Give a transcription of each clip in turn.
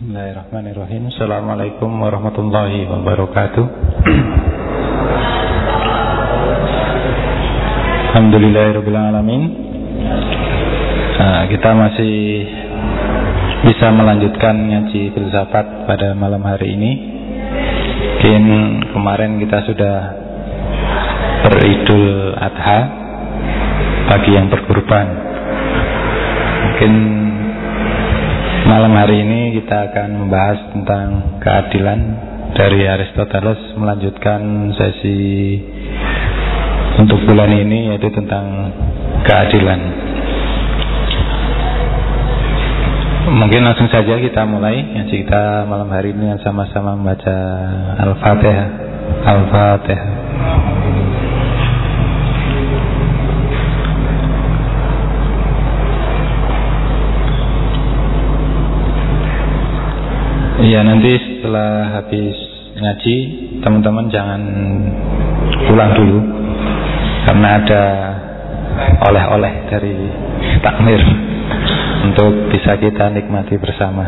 Bismillahirrahmanirrahim. Assalamualaikum warahmatullahi wabarakatuh. Alhamdulillahirrahmanirrahim. Kita masih bisa melanjutkan ngaji filsafat pada malam hari ini. Mungkin kemarin kita sudah beridul adha, bagi yang berkurban. Mungkin malam hari ini kita akan membahas tentang keadilan dari Aristoteles, melanjutkan sesi untuk bulan ini, yaitu tentang keadilan. Mungkin langsung saja kita mulai ngaji kita malam hari ini dengan sama-sama membaca Al-Fatihah. Al-Fatihah. Ya, nanti setelah habis ngaji teman-teman jangan pulang dulu, karena ada oleh-oleh dari takmir untuk bisa kita nikmati bersama.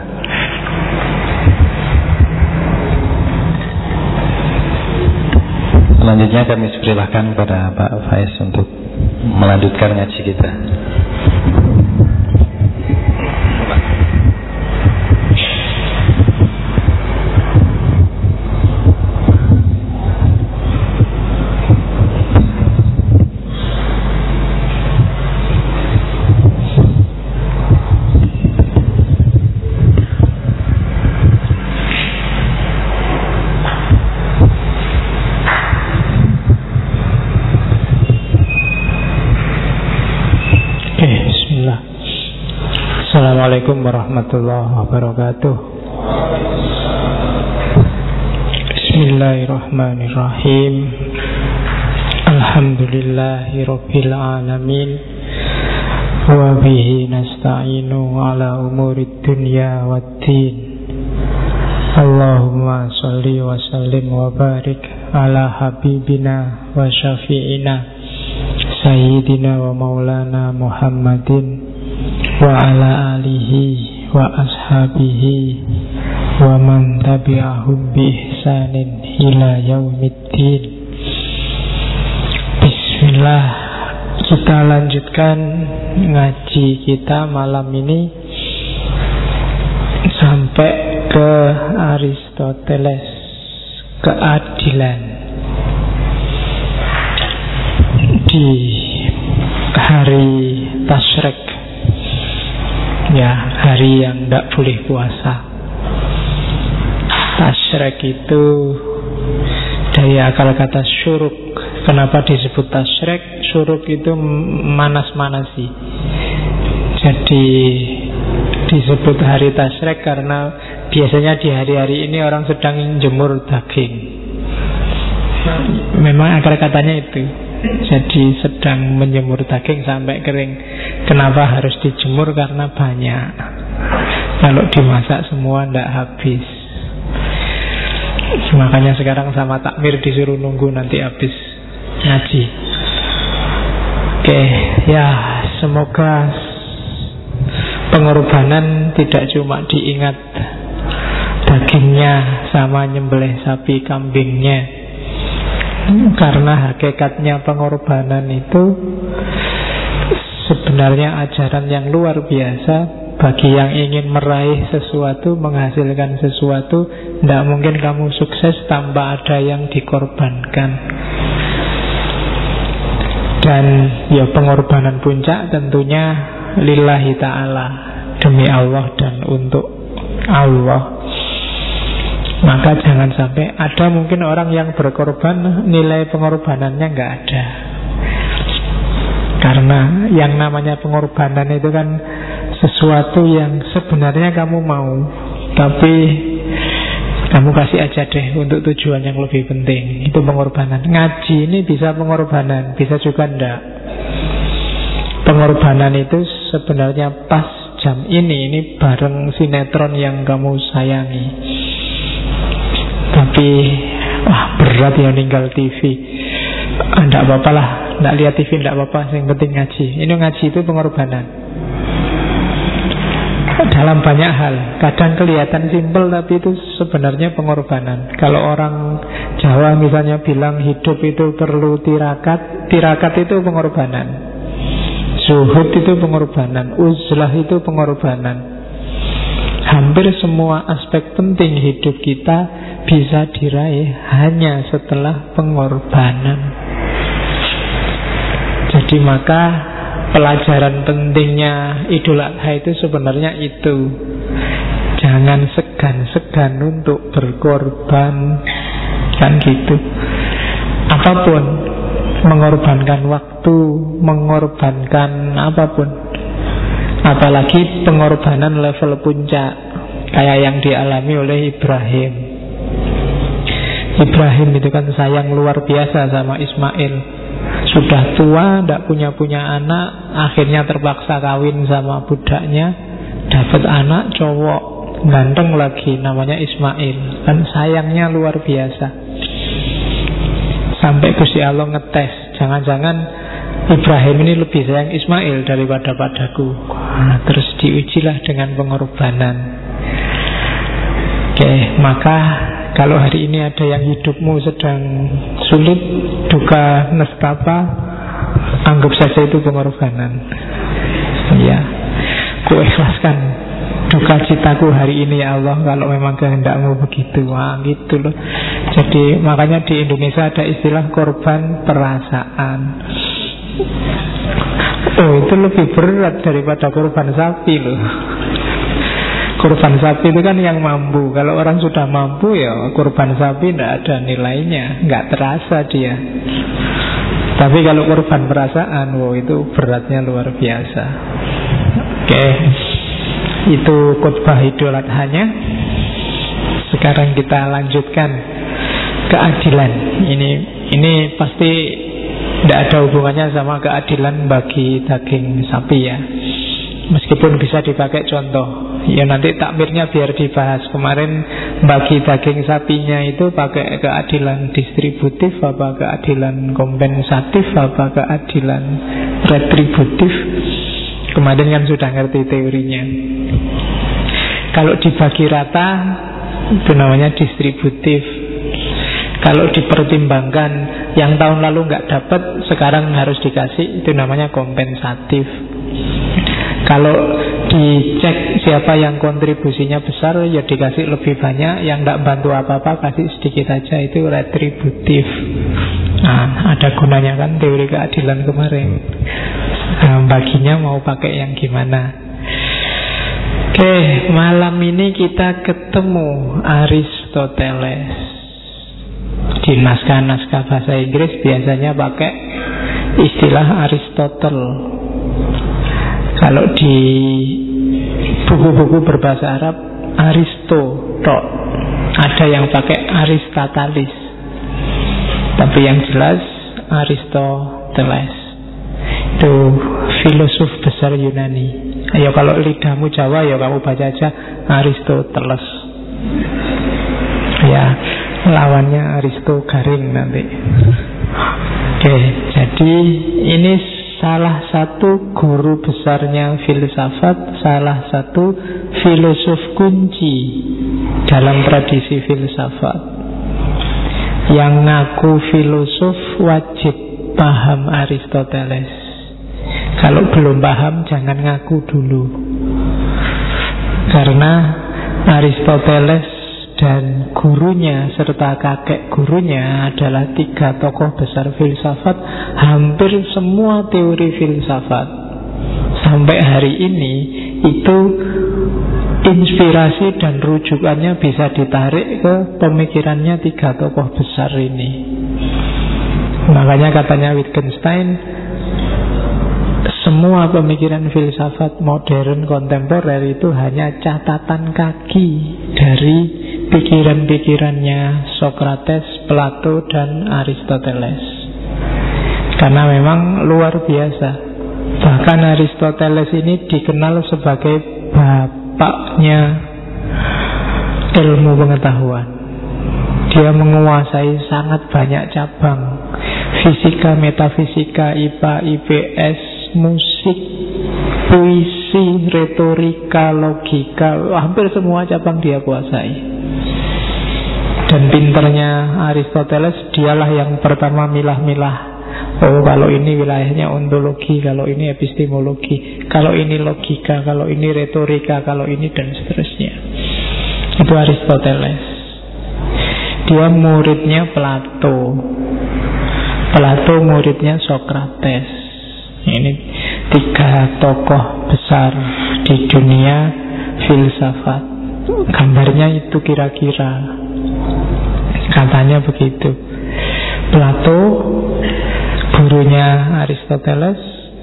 Selanjutnya kami persilahkan kepada Pak Faiz untuk melanjutkan ngaji kita. Assalamualaikum warahmatullahi wabarakatuh. Bismillahirrahmanirrahim. Alhamdulillahirabbil alamin. Wa bihi nasta'inu ala umurid dunya waddin. Allahumma shalli wa sallim wa barik ala habibina wa syafi'ina sayyidina wa maulana Muhammadin wa ala alihi wa ashabihi wa man tabi'ahum bi ihsanin ila yaumiddin. Bismillah. Kita lanjutkan ngaji kita malam ini sampai ke Aristoteles, keadilan. Di hari Tasyrik, ya, hari yang tidak boleh puasa. Tasyrik itu dari akal kata syuruk. Kenapa disebut tasyrik? Syuruk itu manas-manasi. Jadi disebut hari tasyrik karena biasanya di hari-hari ini orang sedang jemur daging. Memang akal katanya itu. Jadi sedang menjemur daging sampai kering. Kenapa harus dijemur? Karena banyak. Kalau dimasak semua tidak habis. Makanya sekarang sama takmir disuruh nunggu nanti habis ngaji. Oke, ya, semoga pengorbanan tidak cuma diingat dagingnya sama nyembelih sapi kambingnya. Karena hakikatnya pengorbanan itu sebenarnya ajaran yang luar biasa. Bagi yang ingin meraih sesuatu, menghasilkan sesuatu, tidak mungkin kamu sukses tanpa ada yang dikorbankan. Dan ya, pengorbanan puncak tentunya lillahi ta'ala, demi Allah dan untuk Allah. Maka jangan sampai ada mungkin orang yang berkorban, nilai pengorbanannya nggak ada. Karena yang namanya pengorbanan itu kan sesuatu yang sebenarnya kamu mau, tapi kamu kasih aja deh untuk tujuan yang lebih penting. Itu pengorbanan. Ngaji ini bisa pengorbanan, bisa juga enggak. Pengorbanan itu sebenarnya pas jam ini bareng sinetron yang kamu sayangi. Tapi berat ya ninggal TV. Enggak apa-apa lah, enggak lihat TV enggak apa-apa, yang penting ngaji. Ini ngaji itu pengorbanan. dalam banyak hal. Kadang kelihatan simpel tapi itu sebenarnya pengorbanan. Kalau orang Jawa misalnya bilang hidup itu perlu tirakat, tirakat itu pengorbanan. Zuhud itu pengorbanan, uzlah itu pengorbanan. Hampir semua aspek penting hidup kita bisa diraih hanya setelah pengorbanan. Jadi maka pelajaran pentingnya Idul Adha itu sebenarnya itu. Jangan segan-segan untuk berkorban. Kan gitu. Apapun, mengorbankan waktu, mengorbankan apapun. Apalagi pengorbanan level puncak, kayak yang dialami oleh Ibrahim. Ibrahim itu kan sayang luar biasa sama Ismail. Sudah tua, tidak punya anak, akhirnya terpaksa kawin sama budaknya, dapat anak cowok, ganteng lagi, namanya Ismail. Kan sayangnya luar biasa. Sampai Gusti Allah ngetes, jangan-jangan Ibrahim ini lebih sayang Ismail daripada padaku. Terus diujilah dengan pengorbanan. Oke, maka kalau hari ini ada yang hidupmu sedang sulit, duka, nestapa, anggap saja itu pengorbanan. Ya, ku ikhlaskan duka citaku hari ini ya Allah, kalau memang kehendakmu begitu. Wah, gitu loh. Jadi makanya di Indonesia ada istilah korban perasaan. Oh, itu lebih berat daripada korban sapi loh. Korban sapi itu kan yang mampu. Kalau orang sudah mampu ya korban sapi tidak ada nilainya, nggak terasa dia. Tapi kalau korban perasaan, wow, itu beratnya luar biasa. Oke, itu khotbah Idul Adha-nya. Sekarang kita lanjutkan keadilan. Ini pasti tidak ada hubungannya sama keadilan bagi daging sapi ya. Meskipun bisa dipakai contoh. Ya nanti takmirnya biar dibahas. Kemarin bagi daging sapinya itu pakai keadilan distributif, apa keadilan kompensatif, apa keadilan retributif. Kemarin kan sudah ngerti teorinya. Kalau dibagi rata itu namanya distributif. Kalau dipertimbangkan yang tahun lalu nggak dapat, sekarang harus dikasih, itu namanya kompensatif. Kalau dicek siapa yang kontribusinya besar, ya dikasih lebih banyak. Yang nggak bantu apa-apa, kasih sedikit aja, itu retributif. Nah, ada gunanya kan teori keadilan kemarin. Nah, baginya mau pakai yang gimana? Oke, malam ini kita ketemu Aristoteles. Di naskah-naskah bahasa Inggris biasanya pakai istilah Aristotle. Kalau di buku-buku berbahasa Arab Aristotle. Ada yang pakai Aristoteles. Tapi yang jelas Aristoteles. Itu filosof besar Yunani. Ayo kalau lidahmu Jawa ya kamu baca aja Aristoteles. Ya, lawannya Aristo garing nanti. Oke, jadi ini salah satu guru besarnya filsafat, salah satu filosof kunci dalam tradisi filsafat. Yang ngaku filosof wajib paham Aristoteles. Kalau belum paham jangan ngaku dulu. Karena Aristoteles dan gurunya serta kakek gurunya adalah 3 tokoh besar filsafat. Hampir semua teori filsafat sampai hari ini itu inspirasi dan rujukannya bisa ditarik ke pemikirannya 3 tokoh besar ini. Makanya katanya Wittgenstein, semua pemikiran filsafat modern kontemporer itu hanya catatan kaki dari pikiran-pikirannya Socrates, Plato, dan Aristoteles. Karena memang luar biasa. Bahkan Aristoteles ini dikenal sebagai bapaknya ilmu pengetahuan. Dia menguasai sangat banyak cabang. Fisika, metafisika, IPA, IPS, musik, puisi, diskusi, retorika, logika, hampir semua cabang dia kuasai. Dan pinternya Aristoteles, dialah yang pertama milah-milah. Oh, kalau ini wilayahnya ontologi, kalau ini epistemologi, kalau ini logika, kalau ini retorika, kalau ini dan seterusnya. Itu Aristoteles. Dia muridnya Plato. Plato muridnya Sokrates. Ini 3 tokoh besar di dunia filsafat. Gambarnya itu kira-kira, katanya begitu. Plato gurunya Aristoteles,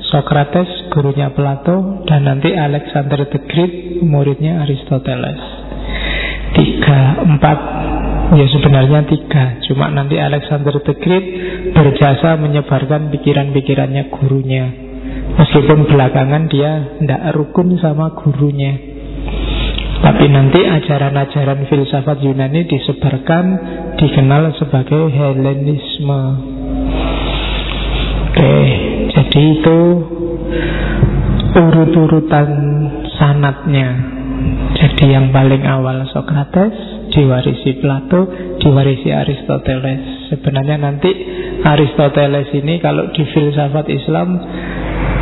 Sokrates gurunya Plato, dan nanti Alexander the Great muridnya Aristoteles. 4, ya sebenarnya 3, cuma nanti Alexander the Great berjasa menyebarkan pikiran-pikirannya gurunya, meskipun belakangan dia tidak rukun sama gurunya. Tapi nanti ajaran-ajaran filsafat Yunani disebarkan, dikenal sebagai Helenisme. Oke, jadi itu urut-urutan sanadnya. Jadi yang paling awal Sokrates, diwarisi Plato, diwarisi Aristoteles. Sebenarnya nanti Aristoteles ini kalau di filsafat Islam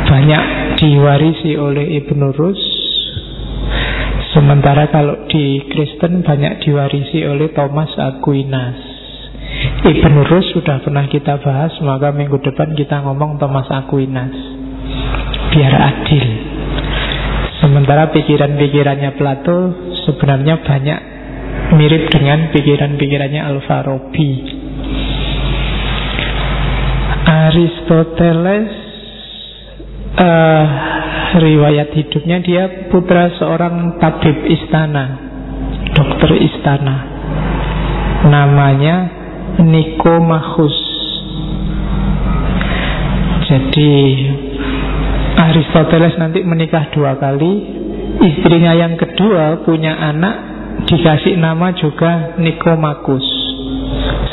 banyak diwarisi oleh Ibnu Rus, sementara kalau di Kristen banyak diwarisi oleh Thomas Aquinas. Ibnu Rus sudah pernah kita bahas, maka minggu depan kita ngomong Thomas Aquinas, biar adil. Sementara pikiran-pikirannya Plato sebenarnya banyak mirip dengan pikiran-pikirannya Al-Farabi. Aristoteles, riwayat hidupnya, dia putra seorang tabib istana, dokter istana, namanya Nikomachus. Jadi Aristoteles nanti menikah 2 kali. Istrinya yang kedua punya anak, dikasih nama juga Nikomachus,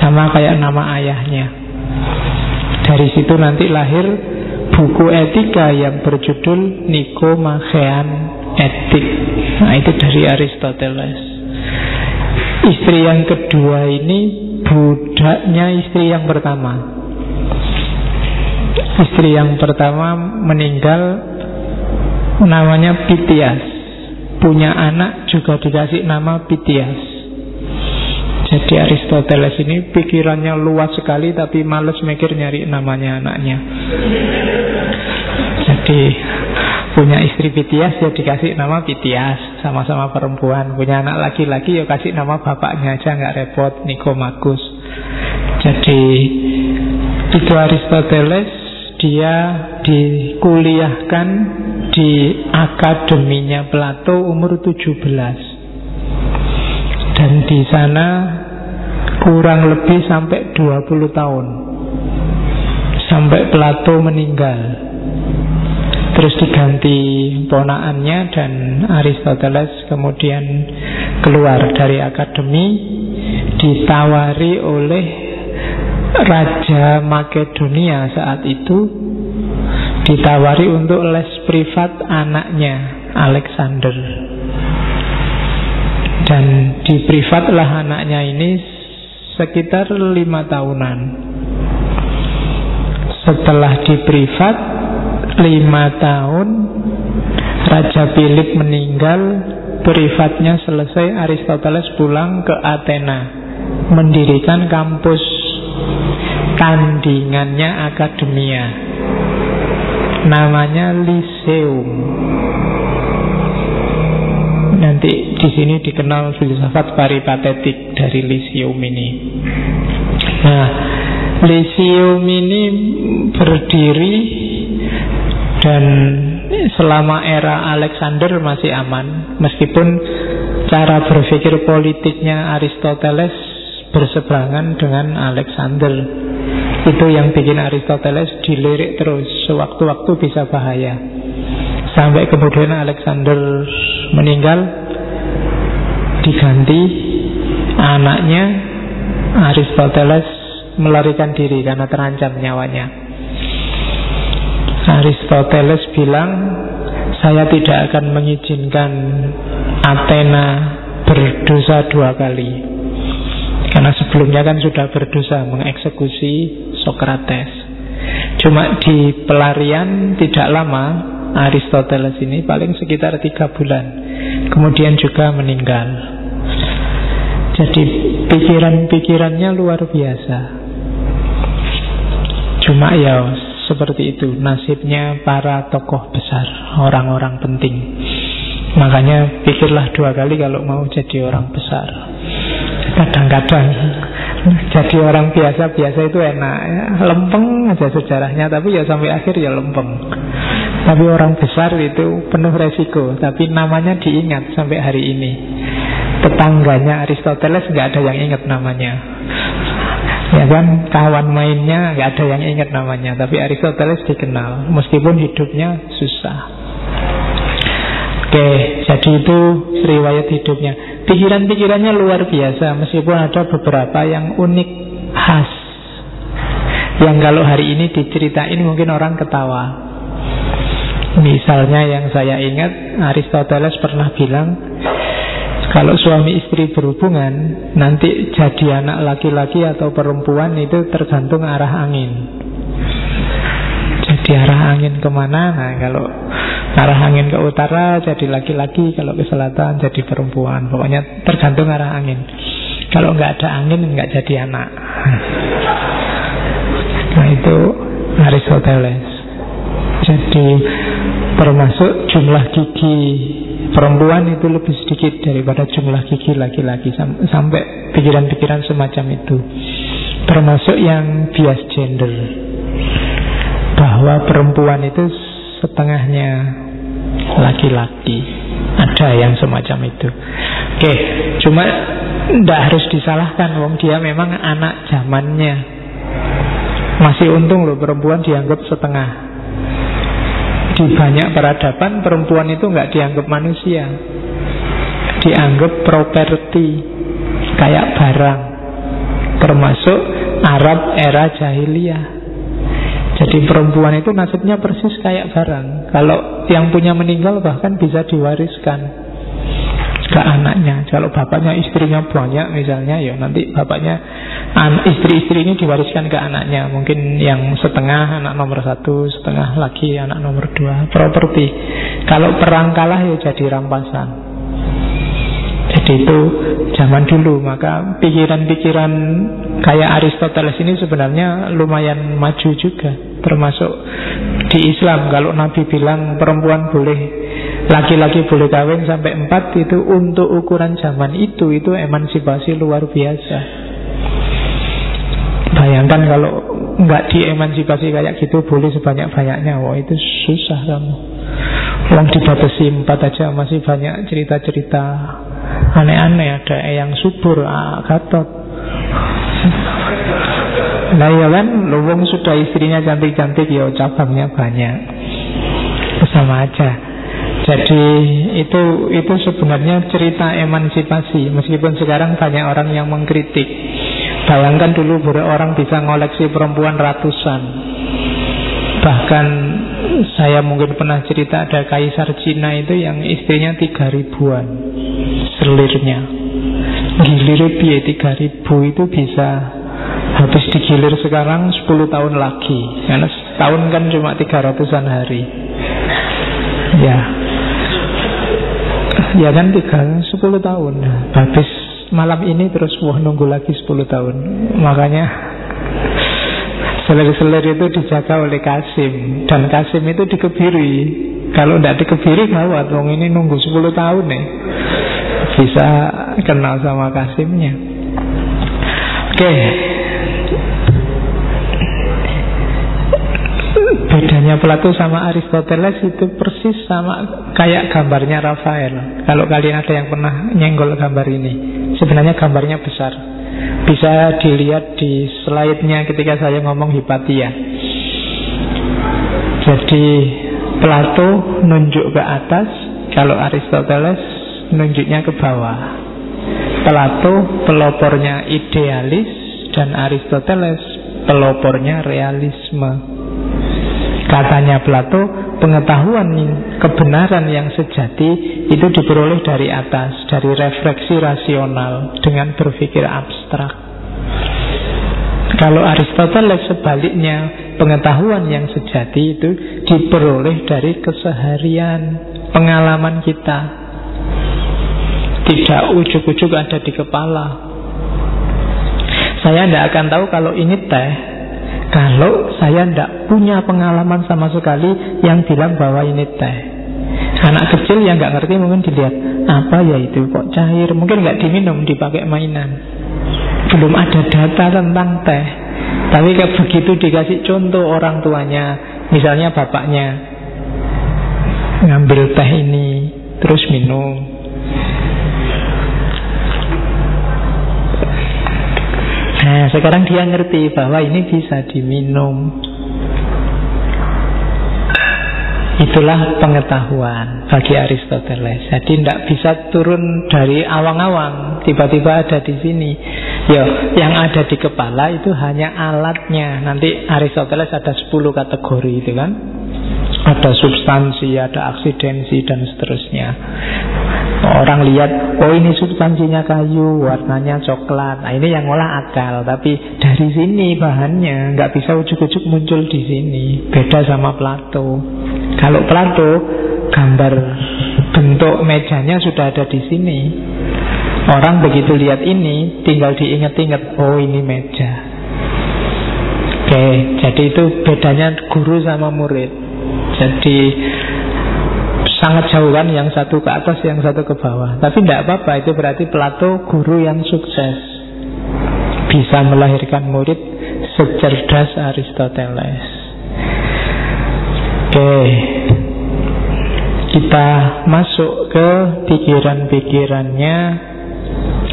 sama kayak nama ayahnya. Dari situ nanti lahir buku etika yang berjudul Nikomachean Etik. Nah, itu dari Aristoteles. Istri yang kedua ini budaknya istri yang pertama. Istri yang pertama meninggal, namanya Pitias. Punya anak juga dikasih nama Pitias. Jadi Aristoteles ini pikirannya luas sekali, tapi males mikir nyari namanya anaknya. Jadi punya istri Pitias, ya dikasih nama Pitias, sama-sama perempuan. Punya anak laki-laki, ya kasih nama bapaknya aja, nggak repot, Nikomachus. Jadi itu Aristoteles. Dia dikuliahkan di akademinya Plato umur 17, dan di sana kurang lebih sampai 20 tahun, sampai Plato meninggal. Terus diganti ponakannya, dan Aristoteles kemudian keluar dari akademi, ditawari oleh Raja Makedonia saat itu, ditawari untuk les privat anaknya Alexander. Dan di privatlah anaknya ini sekitar 5 tahunan. Setelah di privat 5 tahun, Raja Philip meninggal, privatnya selesai, Aristoteles pulang ke Athena, mendirikan kampus tandingannya akademia, namanya Lyceum. Nanti di sini dikenal filsafat peripatetik dari Lyceum ini. Nah, Lyceum ini berdiri, dan selama era Alexander masih aman, meskipun cara berpikir politiknya Aristoteles berseberangan dengan Alexander. Itu yang bikin Aristoteles dilirik terus, sewaktu-waktu bisa bahaya. Sampai kemudian Alexander meninggal, diganti anaknya. Aristoteles melarikan diri karena terancam nyawanya. Aristoteles bilang, saya tidak akan mengizinkan Athena berdosa 2 kali. Karena sebelumnya kan sudah berdosa mengeksekusi Sokrates. Cuma di pelarian tidak lama, Aristoteles ini paling sekitar 3 bulan. Kemudian juga meninggal. Jadi pikiran-pikirannya luar biasa. Cuma ya seperti itu nasibnya para tokoh besar, orang-orang penting. Makanya pikirlah 2 kali kalau mau jadi orang besar. Kadang-kadang jadi orang biasa-biasa itu enak ya. Lempeng aja sejarahnya, tapi ya sampai akhir ya lempeng. Tapi orang besar itu penuh resiko, tapi namanya diingat sampai hari ini. Tetangganya Aristoteles nggak ada yang ingat namanya, ya kan, kawan mainnya nggak ada yang ingat namanya, tapi Aristoteles dikenal meskipun hidupnya susah. Oke, jadi itu riwayat hidupnya. Pikiran-pikirannya luar biasa, meskipun ada beberapa yang unik, khas, yang kalau hari ini diceritain mungkin orang ketawa. Misalnya yang saya ingat, Aristoteles pernah bilang, kalau suami istri berhubungan, nanti jadi anak laki-laki atau perempuan itu tergantung arah angin. Jadi arah angin kemana? Nah, kalau arah angin ke utara jadi laki-laki, kalau ke selatan jadi perempuan. Pokoknya tergantung arah angin. Kalau nggak ada angin nggak jadi anak. Nah itu Aristoteles. Jadi termasuk jumlah gigi perempuan itu lebih sedikit daripada jumlah gigi laki-laki. Sampai pikiran-pikiran semacam itu. Termasuk yang bias gender, bahwa perempuan itu setengahnya laki-laki. Ada yang semacam itu. Oke, cuma tidak harus disalahkan, wong dia memang anak zamannya. Masih untung loh perempuan dianggap setengah. Di banyak peradaban perempuan itu nggak dianggap manusia, dianggap properti, kayak barang. Termasuk Arab era jahiliyah. Jadi perempuan itu nasibnya persis kayak barang. Kalau yang punya meninggal bahkan bisa diwariskan ke anaknya. Kalau bapaknya istrinya banyak misalnya, ya nanti bapaknya istri-istri ini diwariskan ke anaknya. Mungkin yang setengah anak nomor 1, setengah lagi anak nomor 2. Properti. Kalau perang kalah ya jadi rampasan. Jadi itu zaman dulu. Maka pikiran-pikiran kayak Aristoteles ini sebenarnya lumayan maju juga. Termasuk di Islam. Kalau Nabi bilang perempuan boleh, laki-laki boleh kawin sampai 4, itu untuk ukuran zaman itu emansipasi luar biasa. Bayangkan kalau nggak diemansipasi kayak gitu, boleh sebanyak-banyaknya, wah itu susah kamu. Uang dibatasi 4 aja masih banyak cerita-cerita aneh-aneh. Ada yang subur, Gatot. Nah ya kan, wong sudah istrinya cantik-cantik, ya cabangnya banyak. Sama aja. Jadi itu sebenarnya cerita emansipasi. Meskipun sekarang banyak orang yang mengkritik. Bayangkan dulu orang bisa ngoleksi perempuan ratusan. Bahkan saya mungkin pernah cerita ada kaisar Cina itu yang istrinya 3.000-an selirnya. Gilir piye 3.000 itu bisa habis digilir sekarang 10 tahun lagi. Karena setahun kan cuma 300-an hari. Ya kan 10 tahun habis malam ini terus nunggu lagi 10 tahun. Makanya selir-selir itu dijaga oleh Kasim. Dan Kasim itu dikebiri. Kalau tidak dikebiri gawat, wong ini nunggu 10 tahun nih. Bisa kenal sama Kasimnya. Oke. Bedanya Plato sama Aristoteles itu persis sama kayak gambarnya Rafael. Kalau kalian ada yang pernah nyenggol gambar ini, sebenarnya gambarnya besar. Bisa dilihat di slide-nya ketika saya ngomong Hipatia. Jadi Plato nunjuk ke atas, kalau Aristoteles nunjuknya ke bawah. Plato pelopornya idealis dan Aristoteles pelopornya realisme. Katanya Plato, pengetahuan kebenaran yang sejati itu diperoleh dari atas, dari refleksi rasional dengan berpikir abstrak. Kalau Aristoteles sebaliknya, pengetahuan yang sejati itu diperoleh dari keseharian, pengalaman kita. Tidak ujuk-ujuk ada di kepala. Saya tidak akan tahu kalau ini teh kalau saya tidak punya pengalaman sama sekali yang bilang bahwa ini teh. Anak kecil yang nggak ngerti mungkin dilihat, apa ya itu, kok cair, mungkin nggak diminum, dipakai mainan. Belum ada data tentang teh. Tapi begitu dikasih contoh orang tuanya, misalnya bapaknya ngambil teh ini terus minum, nah sekarang dia ngerti bahwa ini bisa diminum. Itulah pengetahuan bagi Aristoteles. Jadi tidak bisa turun dari awang-awang, tiba-tiba ada di sini. Yang ada di kepala itu hanya alatnya. Nanti Aristoteles ada 10 kategori itu kan. Ada substansi, ada aksidensi dan seterusnya. Orang lihat, oh ini substansinya kayu, warnanya coklat. Nah ini yang ngolah akal. Tapi dari sini bahannya nggak bisa ujuk-ujuk muncul di sini. Beda sama Plato. Kalau Plato, gambar bentuk mejanya sudah ada di sini. Orang begitu lihat ini, tinggal diingat-ingat, oh ini meja. Oke, jadi itu bedanya guru sama murid. Jadi sangat jauh kan, yang satu ke atas, yang satu ke bawah. Tapi tidak apa-apa, itu berarti Plato guru yang sukses, bisa melahirkan murid secerdas Aristoteles. Oke, kita masuk ke pikiran-pikirannya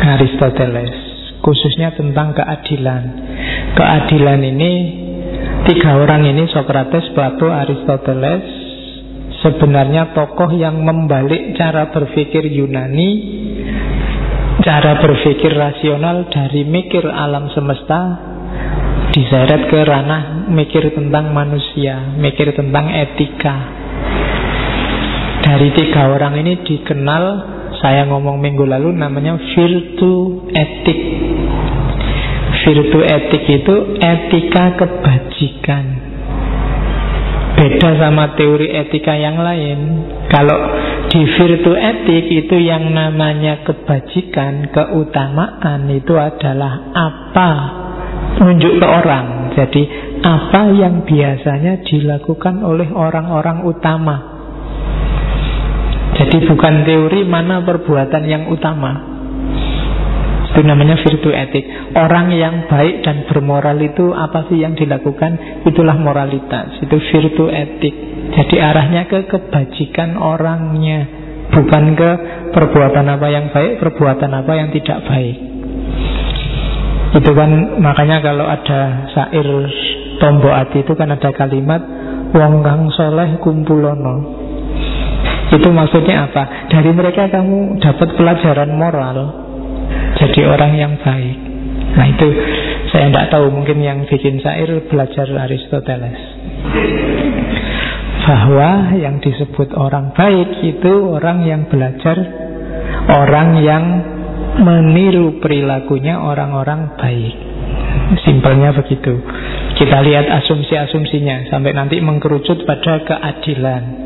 Aristoteles, khususnya tentang keadilan. Keadilan ini, 3 orang ini, Sokrates, Plato, Aristoteles, sebenarnya tokoh yang membalik cara berpikir Yunani, cara berpikir rasional dari mikir alam semesta diseret ke ranah mikir tentang manusia, mikir tentang etika. Dari 3 orang ini dikenal, saya ngomong minggu lalu, namanya virtu etik. Virtu etik itu etika kebajikan. Beda sama teori etika yang lain. Kalau di virtu etik itu yang namanya kebajikan, keutamaan itu adalah apa menunjuk ke orang. Jadi apa yang biasanya dilakukan oleh orang-orang utama. Jadi bukan teori mana perbuatan yang utama. Itu namanya virtu etik. Orang yang baik dan bermoral itu apa sih yang dilakukan? Itulah moralitas. Itu virtu etik. Jadi arahnya ke kebajikan orangnya, bukan ke perbuatan apa yang baik, perbuatan apa yang tidak baik. Itu kan makanya kalau ada syair Tombo Ati itu kan ada kalimat wong kang soleh kumpulono. Itu maksudnya apa? Dari mereka kamu dapat pelajaran moral, jadi orang yang baik. Nah itu saya tidak tahu, mungkin yang bikin syair belajar Aristoteles, bahwa yang disebut orang baik itu orang yang belajar, orang yang meniru perilakunya orang-orang baik. Simpelnya begitu. Kita lihat asumsi-asumsinya sampai nanti mengkerucut pada keadilan.